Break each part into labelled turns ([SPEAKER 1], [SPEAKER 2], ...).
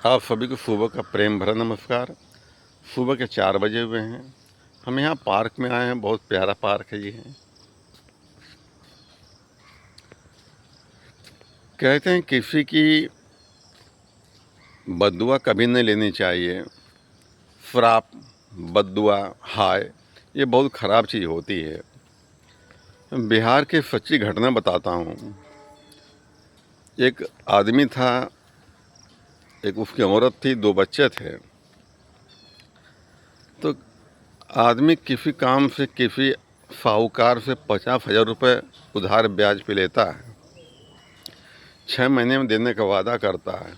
[SPEAKER 1] आप सभी को सुबह का प्रेम भरा नमस्कार। सुबह के 4 बजे हुए हैं। हम यहाँ पार्क में आए हैं। बहुत प्यारा पार्क है ये। कहते हैं किसी की बद्दुआ कभी नहीं लेनी चाहिए। श्राप, बद्दुआ, हाय, ये बहुत ख़राब चीज़ होती है। बिहार की सच्ची घटना बताता हूँ। एक आदमी था, एक उसकी औरत थी, 2 बच्चे थे। तो आदमी किसी काम से किसी साहूकार से 50,000 रुपये उधार ब्याज पे लेता है। 6 महीने में देने का वादा करता है।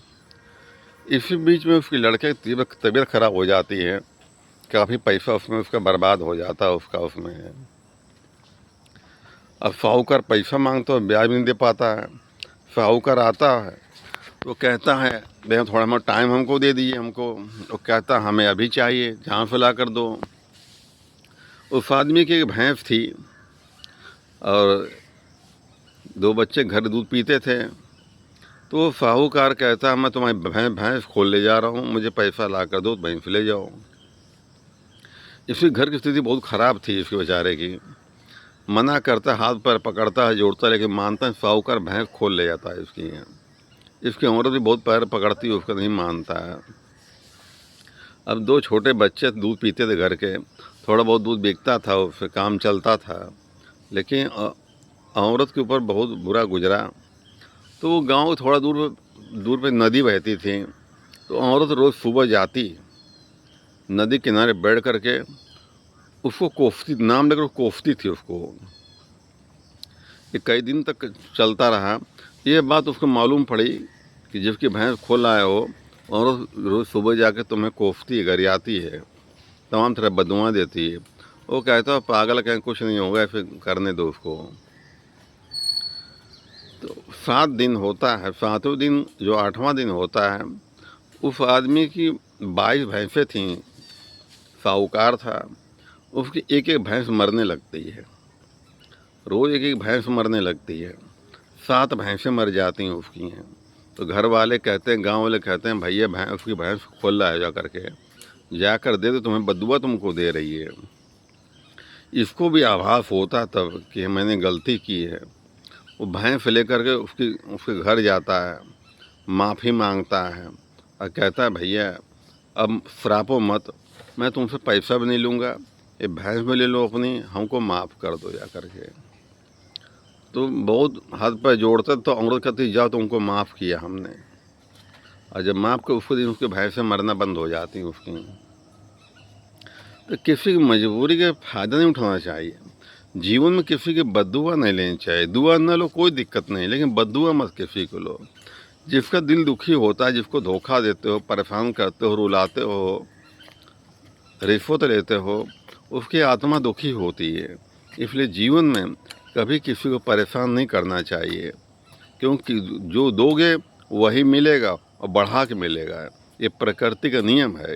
[SPEAKER 1] इसी बीच में उसकी लड़के की तबीयत खराब हो जाती है। काफ़ी पैसा उसमें उसका बर्बाद हो जाता है उसमें है। अब साहूकार पैसा मांगता है, ब्याज भी नहीं दे पाता है। साहूकार आता है तो कहता है भैया थोड़ा बहुत टाइम हमको दे दीजिए हमको। तो कहता हमें अभी चाहिए, जहाँ से ला कर दो। उस आदमी की एक भैंस थी और 2 बच्चे घर दूध पीते थे। तो साहूकार कहता है मैं तुम्हारी भैंस खोल ले जा रहा हूँ, मुझे पैसा ला कर दो, भैंस ले जाओ। इसकी घर की स्थिति बहुत ख़राब थी इसके बेचारे की। मना करता, हाथ पैर पकड़ता है, जोड़ता, लेकिन मानता है। साहूकार भैंस खोल ले जाता है इसकी। इसकी औरत भी बहुत पैर पकड़ती है, उसका नहीं मानता है। अब 2 छोटे बच्चे दूध पीते थे घर के, थोड़ा बहुत दूध बिकता था, उससे काम चलता था। लेकिन औरत के ऊपर बहुत बुरा गुजरा। तो वो गाँव थोड़ा दूर पे नदी बहती थी। तो औरत रोज़ सुबह जाती, नदी किनारे बैठ करके उसको कोसती, नाम लेकर कोसती थी उसको। ये कई दिन तक चलता रहा। ये बात उसको मालूम पड़ी कि जिसकी भैंस खोल आए हो, औरत रोज़ सुबह जाके तुम्हें कोसती है, गरियाती है, तमाम तरह बदुआ देती है। वो कहता है पागल, कहीं कुछ नहीं होगा, फिर करने दो उसको। तो 7 दिन होता है, 7वें दिन जो 8वां दिन होता है, उस आदमी की 22 भैंसें थीं। साहूकार था, उसकी एक एक भैंस मरने लगती है। रोज़ एक एक भैंस मरने लगती है। 7 भैंसें मर जाती हैं उसकी हैं। तो घर वाले कहते हैं, गांव वाले कहते हैं भैया उसकी भैंस खोल रहा है, जाकर दे दो, तुम्हें बदुआ तुमको दे रही है। इसको भी आभास होता तब कि मैंने गलती की है। वो भैंस लेकर के उसके घर जाता है, माफ़ी मांगता है और कहता है भैया अब श्रापो मत, मैं तुमसे पैसा भी नहीं लूँगा, ये भैंस भी ले लो अपनी, हमको माफ़ कर दो जा करके। तो बहुत हाथ पैर जोड़ते तो औरत कहती जाओ, तुमको माफ़ किया हमने। और जब माफ़ कर उसको दिन उसके भैंसें मरना बंद हो जाती उसकी। तो किसी की मजबूरी का फ़ायदा नहीं उठाना चाहिए। जीवन में किसी की बद्दुआ नहीं लेनी चाहिए। दुआ न लो कोई दिक्कत नहीं, लेकिन बद्दुआ मत किसी को लो। जिसका दिल दुखी होता है, जिसको धोखा देते हो, परेशान करते हो, रुलाते हो, रिश्वत लेते हो, उसकी आत्मा दुखी होती है। इसलिए जीवन में कभी किसी को परेशान नहीं करना चाहिए, क्योंकि जो दोगे वही मिलेगा और बढ़ा के मिलेगा। ये प्रकृति का नियम है।